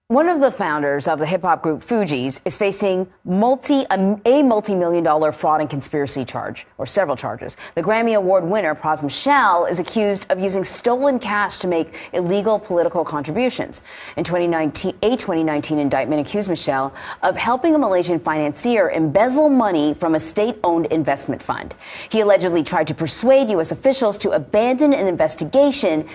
One of the founders of the hip-hop group Fugees is facing a multi-million-dollar fraud and conspiracy charge, or several charges. The Grammy Award winner, Pras Michel, is accused of using stolen cash to make illegal political contributions. In 2019, a 2019 indictment accused Michel of helping a Malaysian financier embezzle money from a state-owned investment fund. He allegedly tried to persuade U.S. officials to abandon an investigation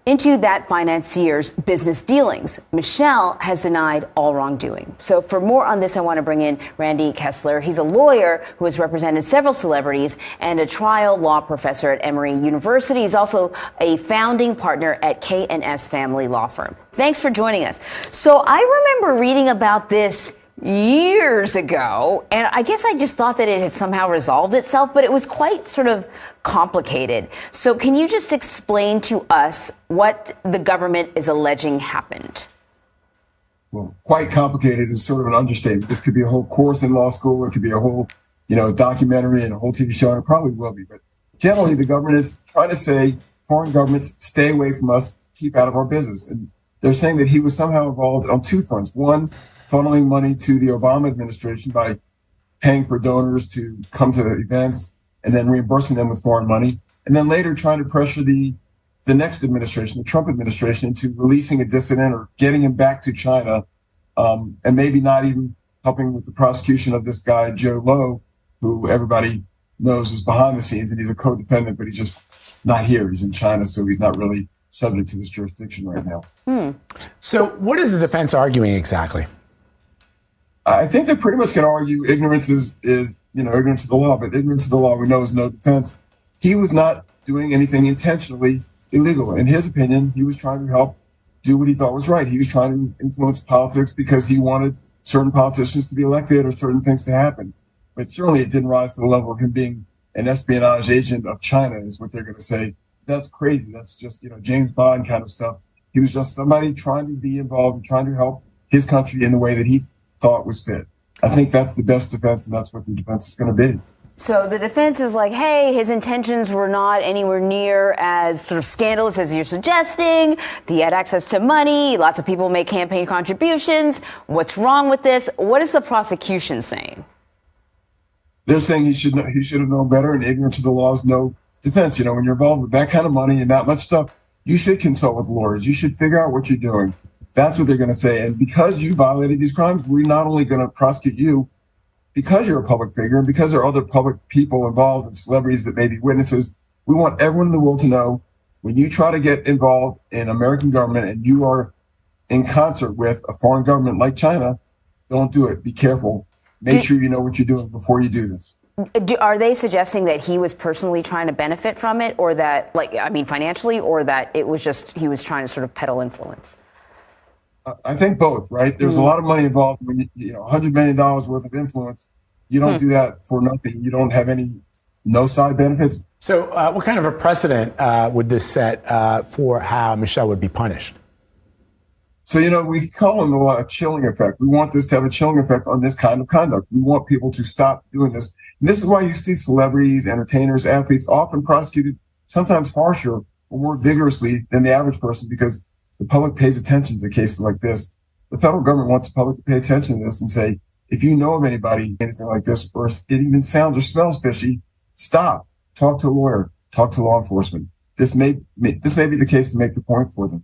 into that financier's business dealings. Michel has denied all wrongdoing. So for more on this, I want to bring in Randy Kessler. He's a lawyer who has represented several celebrities and a trial law professor at Emory University. He's also a founding partner at K&S Family Law Firm. Thanks for joining us. So I remember reading about this years ago, and I guess I just thought that it had somehow resolved itself, but it was quite sort of complicated. So can you just explain to us what the government is alleging happened? Well, quite complicated is sort of an understatement. This could be a whole course in law school. It could be a whole, documentary and a whole TV show, and it probably will be. But generally, the government is trying to say foreign governments stay away from us, keep out of our business. And they're saying that he was somehow involved on two fronts. One, funneling money to the Obama administration by paying for donors to come to events and then reimbursing them with foreign money. And then later trying to pressure the next administration, the Trump administration, into releasing a dissident or getting him back to China, and maybe not even helping with the prosecution of this guy, Joe Lowe, who everybody knows is behind the scenes, and he's a co-defendant, but he's just not here. He's in China, so he's not really subject to this jurisdiction right now. So what is the defense arguing exactly? I think they pretty much can argue ignorance is ignorance of the law, but ignorance of the law we know is no defense. He was not doing anything intentionally illegal. In his opinion, he was trying to help do what he thought was right. He was trying to influence politics because he wanted certain politicians to be elected or certain things to happen. But certainly it didn't rise to the level of him being an espionage agent of China, is what they're going to say. That's crazy. That's just, James Bond kind of stuff. He was just somebody trying to be involved and trying to help his country in the way that he thought was fit. I think that's the best defense, and that's what the defense is going to be. So the defense is like, hey, his intentions were not anywhere near as sort of scandalous as you're suggesting. He had access to money. Lots of people make campaign contributions. What's wrong with this? What is the prosecution saying? They're saying he should have known better, and ignorance of the law is no defense. When you're involved with that kind of money and that much stuff, you should consult with lawyers. You should figure out what you're doing. That's what they're going to say. And because you violated these crimes, we're not only going to prosecute you because you're a public figure and because there are other public people involved and celebrities that may be witnesses. We want everyone in the world to know when you try to get involved in American government and you are in concert with a foreign government like China, don't do it. Be careful. Make sure you know what you're doing before you do this. Are they suggesting that he was personally trying to benefit from it, or that, financially, or that it was just he was trying to sort of peddle influence? I think both, right? There's a lot of money involved when $100 million worth of influence. You don't do that for nothing. You don't have no side benefits. So what kind of a precedent would this set for how Michel would be punished? So, we call it a chilling effect. We want this to have a chilling effect on this kind of conduct. We want people to stop doing this. And this is why you see celebrities, entertainers, athletes often prosecuted, sometimes harsher or more vigorously than the average person, because the public pays attention to cases like this. The federal government wants the public to pay attention to this and say, if you know of anybody, anything like this, or it even sounds or smells fishy, stop. Talk to a lawyer. Talk to law enforcement. This may be the case to make the point for them.